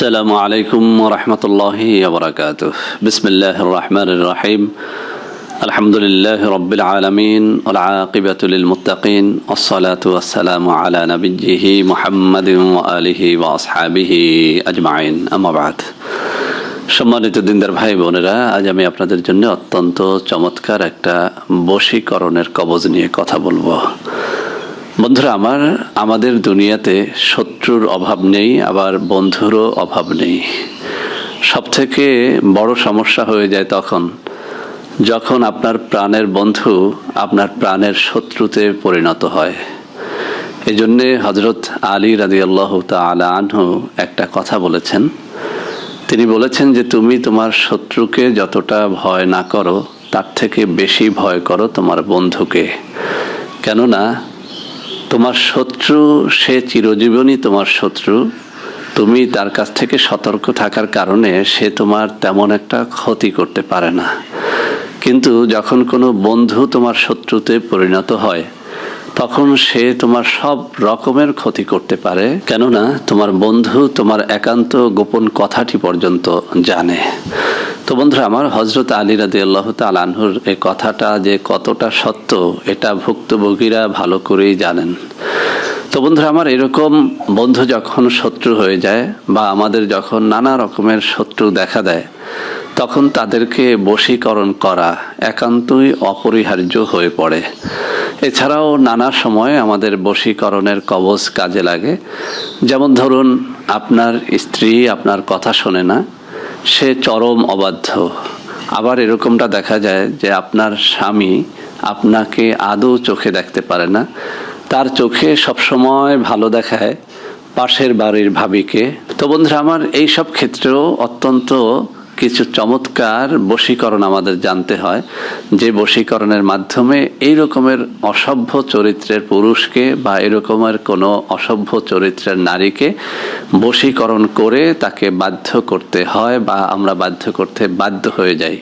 আসসালামু আলাইকুম ওয়া রাহমাতুল্লাহি ওয়া বারাকাতুহু। বিসমিল্লাহির রহমানির রহিম। আলহামদুলিল্লাহি রাব্বিল আলামিন ওয়াল আকিবাতু লিল মুত্তাকিন ওয়াসসালাতু ওয়াসসালামু আলা নাবিয়্যিহি মুহাম্মাদিন ওয়া আলিহি ওয়া আসহাবিহি আজমাইন। আম্মা বা'দ। সম্মানিত দিনদার ভাই বোনেরা, আজ আমি আপনাদের জন্য অত্যন্ত চমৎকার একটা বশীকরণের কবজ নিয়ে কথা বলবো। বন্ধুরা আমার, আমাদের দুনিয়াতে শত্রুর অভাব নেই, আবার বন্ধুরও অভাব নেই। সবথেকে বড় সমস্যা হয়ে যায় যখন আপনার প্রাণের বন্ধু আপনার প্রাণের শত্রুতে পরিণত হয়। এই জন্যে হযরত আলী রাদিয়াল্লাহু তাআলা আনহু একটা কথা বলেছেন। তিনি বলেছেন যে তুমি তোমার শত্রুকে যতটা ভয় না করো, তার থেকে বেশি ভয় করো তোমার বন্ধুকে। কেননা তোমার শত্রু সে চিরজীবনই তোমার শত্রু। তুমি তার কাছ থেকে সতর্ক থাকার কারণে সে তোমার তেমন একটা ক্ষতি করতে পারে না। কিন্তু যখন কোনো বন্ধু তোমার শত্রুতে পরিণত হয়, তখন সে তোমার সব রকমের ক্ষতি করতে পারে। কেননা তোমার বন্ধু তোমার একান্ত গোপন কথাটি পর্যন্ত জানে। তো বন্ধুরা আমার, হযরত আলী রাদিয়াল্লাহু তাআলা আনহুর এই কথাটা যে কতটা সত্য, এটা ভুক্তভোগীরা ভালো করেই জানেন। তো বন্ধুরা আমার, এরকম বন্ধু যখন শত্রু হয়ে যায় বা আমাদের যখন নানা রকমের শত্রু দেখা দেয়, তখন তাদেরকে বশীকরণ করা একান্তই অপরিহার্য হয়ে পড়ে। এছাড়াও নানা সময় আমাদের বশীকরণের কবজ কাজে লাগে। যেমন ধরুন, আপনার স্ত্রী আপনার কথা শোনে না, সে চরম অবাধ্য। আবার এরকমটা দেখা যায় যে আপনার স্বামী আপনাকে আদৌ চোখে দেখতে পারে না, তার চোখে সবসময় ভালো দেখায় পাশের বাড়ির ভাবিকে। তো বন্ধুরা আমার, এই সব ক্ষেত্রেও অত্যন্ত কিছু চমৎকার বশীকরণ আমাদের জানতে হয়, যে বশীকরণের মাধ্যমে এই রকমের অসভ্য চরিত্রের পুরুষকে বা এরকমের কোনো অসভ্য চরিত্রের নারীকে বশীকরণ করে তাকে বাধ্য করতে হয় বা আমরা বাধ্য করতে বাধ্য হয়ে যাই।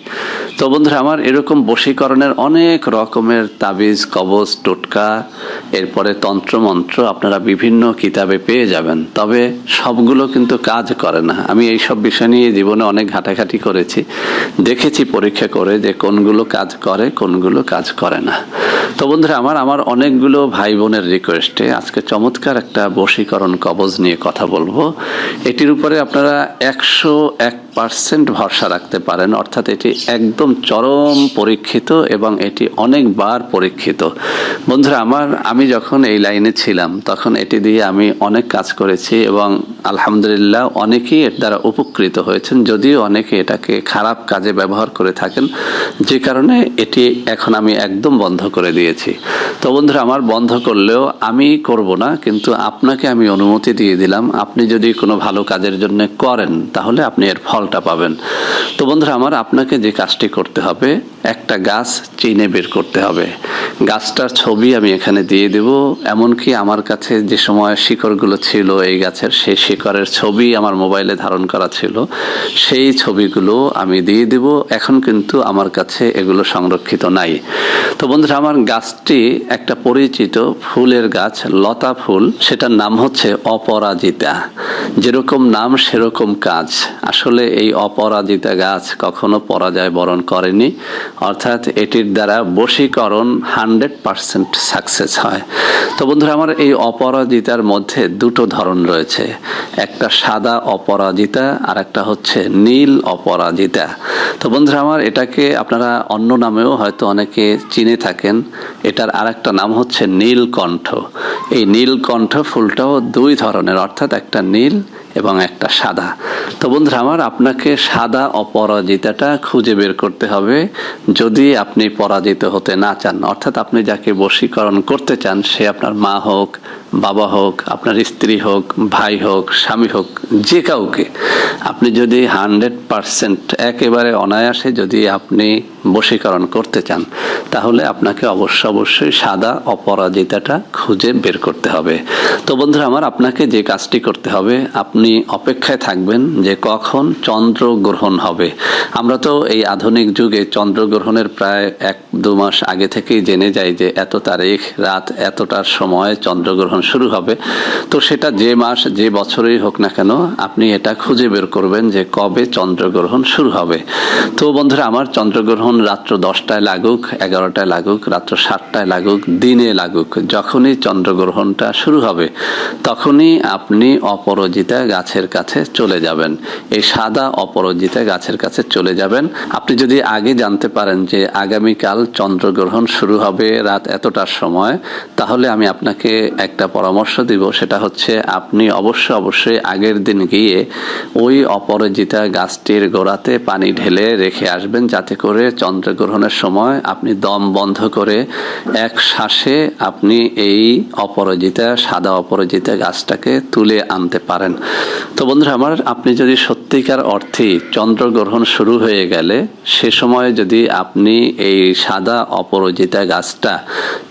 তো বন্ধুরা আমার, এরকম বশীকরণের অনেক রকমের তাবিজ, কবজ, টোটকা, এরপরে তন্ত্রমন্ত্র আপনারা বিভিন্ন কিতাবে পেয়ে যাবেন। তবে সবগুলো কিন্তু কাজ করে না। আমি এই সব বিষয় নিয়ে জীবনে অনেক ঘাটাঘাটি করেছি, দেখেছি পরীক্ষা করে যে কোনগুলো কাজ করে কোনগুলো কাজ করে না। তো বন্ধুরা আমার অনেকগুলো ভাই বোনের রিকোয়েস্টে আজকে চমৎকার একটা বশীকরণ কবজ নিয়ে কথা বলবো। এটির উপরে আপনারা 101% ভরসা রাখতে পারেন। অর্থাৎ এটি একদম চরম পরীক্ষিত এবং এটি অনেকবার পরীক্ষিত। বন্ধুরা আমার, আমি যখন এই লাইনে ছিলাম তখন এটি দিয়ে আমি অনেক কাজ করেছি এবং আলহামদুলিল্লাহ অনেকেই এর দ্বারা উপকৃত হয়েছেন, যদিও অনেকে এটাকে খারাপ কাজে ব্যবহার করে থাকেন, যে কারণে এটি এখন আমি একদম বন্ধ করে দিয়েছি। তো বন্ধুরা আমার, বন্ধ করলেও আমি করব না, কিন্তু আপনাকে আমি অনুমতি দিয়ে দিলাম। আপনি যদি কোনো ভালো কাজের জন্য করেন তাহলে আপনি এর ফলটা পাবেন। তো বন্ধুরা আমার, আপনাকে যে কাজটি করতে হবে, একটা গাছ চিনে বের করতে হবে। গাছটার ছবি আমি এখানে দিয়ে দেব। এমনকি আমার কাছে যে সময় শিকড়গুলো ছিল এই গাছের, সেই শিকড়ের ছবি আমার মোবাইলে ধারণ করা ছিল, সেই ছবিগুলো আমি দিয়ে দেব। এখন কিন্তু আমার কাছে এগুলো সংরক্ষিত নাই। তো বন্ধুরা আমার, গাছটি একটা পরিচিত ফুলের গাছ, লতা ফুল, সেটার নাম হচ্ছে অপরাজিতা। যেরকম নাম সেরকম কাজ। আসলে এই অপরাজিতা গাছ কখনো পরাজয় বরণ করেনি, অর্থাৎ এটির দ্বারা বশীকরণ 100% সাকসেস হয়। তো বন্ধুরা আমার, এই অপরাজিতার মধ্যে দুটো ধরন রয়েছে, একটা সাদা অপরাজিতা আর একটা হচ্ছে নীল অপরাজিতা। তো বন্ধুরা আমার, এটাকে আপনারা অন্য নামেও হয়তো অনেকে চিনে থাকেন। এটার আরেকটা নাম হচ্ছে নীলকণ্ঠ। এই নীলকণ্ঠ ফুলটাও দুই ধরনের, অর্থাৎ একটা নীল এবং একটা সাদা। তো বন্ধুরা আমার, আপনাকে সাদা অপরাজিতাটা খুঁজে বের করতে হবে যদি আপনি পরাজিত হতে না চান। অর্থাৎ আপনি যাকে বশীকরণ করতে চান, সে আপনার মা হোক, বাবা হোক, আপনার স্ত্রী হোক, ভাই হোক, স্বামী হোক, যে কাউকে আপনি যদি 100% একেবারে অনায়াসে যদি আপনি বশীকরণ করতে চান, তাহলে আপনাকে অবশ্যই সাদা অপরাজিতাটা খুঁজে বের করতে হবে। তো বন্ধুরা আমার, আপনাকে যে কাজটি করতে হবে, আপনি অপেক্ষায় থাকবেন যে কখন চন্দ্রগ্রহণ হবে। আমরা তো এই আধুনিক যুগে চন্দ্রগ্রহণের প্রায় 1-2 মাস আগে থেকেই জেনে যাই যে এত তারিখ রাত এতটার সময় চন্দ্রগ্রহণ যখন শুরু হবে, তো সেটা যে মাস যে বছরেই হোক না কেন আপনি এটা খুঁজে বের করবেন যে কবে চন্দ্রগ্রহণ শুরু হবে। তো বন্ধুরা আমার, চন্দ্রগ্রহণ রাত্র 10টায় লাগুক, 11টায় লাগুক, রাত্র 7টায় লাগুক, দিনে লাগুক, যখনই চন্দ্রগ্রহণটা শুরু হবে তখনই আপনি অপরাজিতা গাছের কাছে চলে যাবেন। এই সাদা অপরাজিতা গাছের কাছে চলে যাবেন। আপনি যদি আগে জানতে পারেন যে আগামীকাল চন্দ্রগ্রহণ শুরু হবে রাত এতটার সময়, তাহলে আমি আপনাকে একটা পরামর্শ দিব, সেটা হচ্ছে আপনি অবশ্যই আগের দিন গিয়ে ওই অপরাজিতা গাছটির গোড়াতে পানি ঢেলে রেখে আসবেন, যাতে করে চন্দ্রগ্রহণের সময় আপনি দম বন্ধ করে এক শ্বাসে আপনি এই সাদা অপরাজিতা গাছটাকে তুলে আনতে পারেন। তো বন্ধুরা আমার, আপনি যদি সত্যিকার অর্থেই চন্দ্রগ্রহণ শুরু হয়ে গেলে সে সময় যদি আপনি এই সাদা অপরাজিতা গাছটা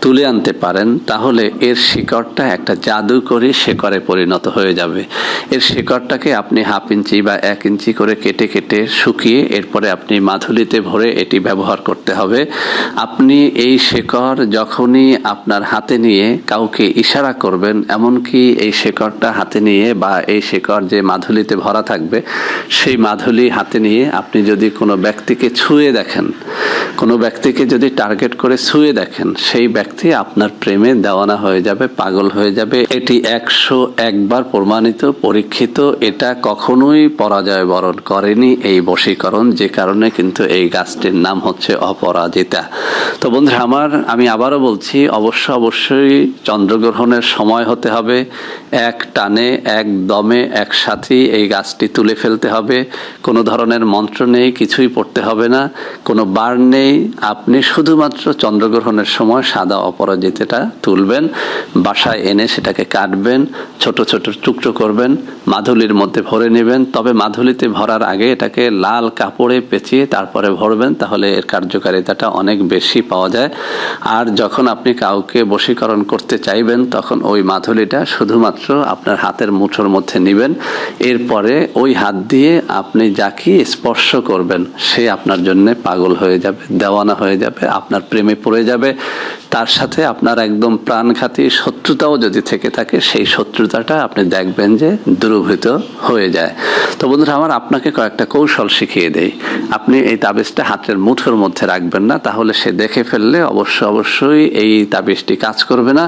তুলে আনতে পারেন, তাহলে এর শিকড়টা একটা জাদুকরী শিকড়ে পরিণত হয়ে যাবে। এর শিকড়টাকে আপনি 1/2 ইঞ্চি বা 1 ইঞ্চি করে কেটে কেটে শুকিয়ে এরপরে আপনি মাধুলিতে ভরে এটি ব্যবহার করতে হবে। আপনি এই শিকড় যখনই আপনার হাতে নিয়ে কাউকে ইশারা করবেন, এমনকি এই শিকড়টা হাতে নিয়ে বা এই শিকড় যে মাধুলিতে ভরা থাকবে সেই মাধুলি হাতে নিয়ে আপনি যদি কোনো ব্যক্তিকে ছুঁয়ে দেখেন, কোনো ব্যক্তিকে যদি টার্গেট করে ছুঁয়ে দেখেন, সেই ব্যক্তি আপনার প্রেমে দেওয়ানা হয়ে যাবে, পাগল হয়ে যাবে। এটি 101 বার প্রমাণিত, পরীক্ষিত। এটা কখনোই পরাজয় বরণ করেনি এই বশীকরণ, যে কারণে কিন্তু এই গাছটির নাম হচ্ছে অপরাজিতা। তো বন্ধুরা আমার, আমি আবারও বলছি, অবশ্যই চন্দ্রগ্রহণের সময় হতে হবে, এক টানে এক দমে একসাথেই এই গাছটি তুলে ফেলতে হবে। কোনো ধরনের মন্ত্র নেই, কিছুই পড়তে হবে না, কোনো বার নেই। আপনি শুধুমাত্র চন্দ্রগ্রহণের সময় সাদা অপরাজিতাটা তুলবেন, বাসায় এনে সেটাকে কাটবেন, ছোট ছোট টুকরো করবেন, মাধুলির মধ্যে ভরে নেবেন। তবে মাধুলিতে ভরার আগে এটাকে লাল কাপড়ে পেঁচিয়ে তারপরে ভরবেন, তাহলে এর কার্যকারিতাটা অনেক বেশি পাওয়া যায়। আর যখন আপনি কাউকে বশীকরণ করতে চাইবেন, তখন ওই মাধুলিটা শুধুমাত্র আপনার হাতের মুঠোর মধ্যে নেবেন। এরপরে ওই হাত দিয়ে আপনি যাকে স্পর্শ করবেন সে আপনার জন্য পাগল হয়ে যাবে, দেওয়ানা হয়ে যাবে, আপনার প্রেমে পড়ে যাবে। তার সাথে আপনার একদম প্রাণঘাতী শত্রুতাও যদি থেকে থাকে, সেই শত্রুতাটা আপনি দেখবেন যে দূরীভূত হয়ে যায়। তো বন্ধুরা আমার, আপনাকে কয়েকটা কৌশল শিখিয়ে দেই। আপনি এই তাবিজটা হাতের মুঠোর মধ্যে রাখবেন না, তাহলে সে দেখে ফেললে অবশ্যই এই তাবিজটি কাজ করবে না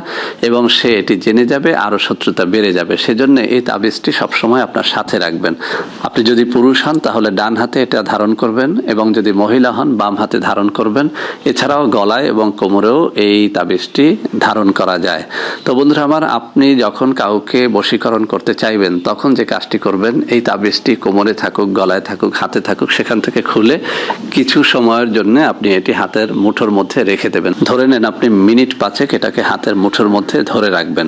এবং সে এটি জেনে যাবে, আরো শত্রুতা বেড়ে যাবে। সেজন্য এই তাবিজটি সবসময় আপনার সাথে রাখবেন। আপনি যদি পুরুষ হন তাহলে ডান হাতে এটা ধারণ করবেন, এবং যদি মহিলা হন বাম হাতে ধারণ করবেন। এছাড়াও গলায় এবং কোমরেও এই তাবিজটি ধারণ করা যায়। তো বন্ধুরা আমার, আপনি যখন কাউকে বশীকরণ করতে চাইবেন তখন যে কাজটি করবেন, এই তাবিজটি কোমরে থাকুক, গলায় থাকুক, হাতে থাকুক, সেখান থেকে খুলে কিছু সময়ের জন্য আপনি এটি হাতের মুঠোর মধ্যে রেখে দেবেন। ধরে নেন আপনি মিনিট 5 এটাকে হাতের মুঠোর মধ্যে ধরে রাখবেন।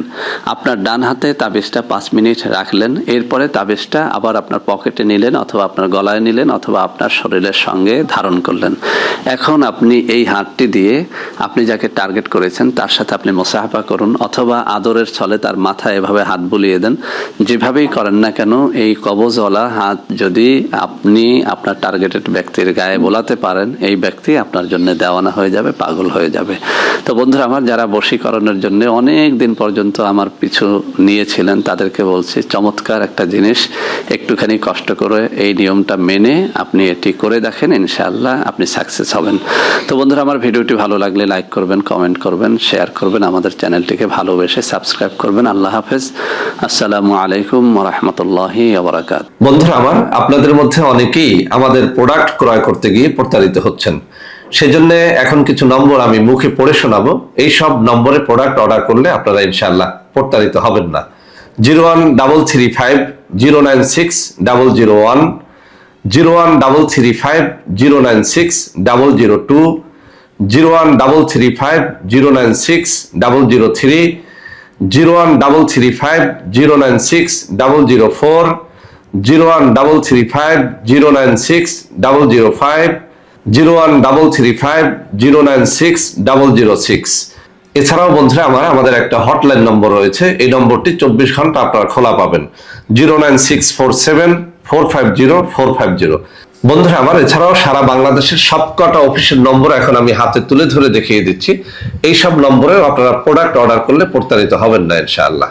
আপনার ডান হাতে তাবিজটা 5 মিনিট রাখলেন, এরপরে তাবিজটা আবার আপনার পকেটে নিলেন, অথবা আপনার গলায় নিলেন, অথবা আপনার শরীরের সঙ্গে ধারণ করলেন। এখন আপনি এই হাতটি দিয়ে আপনি যাকে টার্গেট করেছেন তার সাথে আপনি মুসাহাফা করুন, অথবা আদরের ছলে তার মাথায় এভাবে হাত বুলিয়ে দেন। যেভাবেই করেন না কেন, এই কবজওয়ালা হাত যদি আপনি আপনার টার্গেটেড ব্যক্তির গায়ে বোলাতে পারেন, এই ব্যক্তি আপনার জন্য দেওয়ানা হয়ে যাবে, পাগল হয়ে যাবে। তো বন্ধুরা আমার, যারা বশীকরণের জন্য অনেক দিন পর্যন্ত আমার পিছু নিয়েছিলেন, তাদেরকে বলছি, চমৎকার একটা জিনিস, একটুখানি কষ্ট করে এই নিয়মটা মেনে আপনি এটি করে দেখেন, ইনশাআল্লাহ আপনি সাকসেস হবেন। তো বন্ধুরা আমার, ভিডিওটি ভালো লাগলে লাইক করবেন, কমেন্ট করবেন, শেয়ার করবেন, আমাদের চ্যানেলটিকে ভালোবেসে সাবস্ক্রাইব করবেন। আল্লাহ হাফেজ। আসসালামু আলাইকুম ওয়া রাহমাতুল্লাহি ওয়া বারাকাতুহু। বন্ধুরা আমার, আপনাদের মধ্যে অনেকেই আমাদের প্রোডাক্ট ক্রয় করতে গিয়ে প্রতারিত হচ্ছেন। সেজন্য এখন কিছু নম্বর আমি মুখে পড়ে শোনাবো। এই সব নম্বরে প্রোডাক্ট অর্ডার করলে আপনারা ইনশাআল্লাহ প্রতারিত হবেন না। 01335096001, 01335096002, 01335096003, 01335096004, 01335096005, 01335096006। এছাড়াও বন্ধুরা আমার, আমাদের একটা হটলাইন নম্বর রয়েছে। এই নম্বরটি 24 ঘন্টা আপনারা খোলা পাবেন। 09647450450। বন্ধুরা আমার, এছাড়াও সারা বাংলাদেশের সবকটা অফিসের নম্বর এখন আমি হাতে তুলে ধরে দেখিয়ে দিচ্ছি। এই সব নম্বরেও আপনারা প্রোডাক্ট অর্ডার করলে প্রতারিত হবেন না ইনশাআল্লাহ।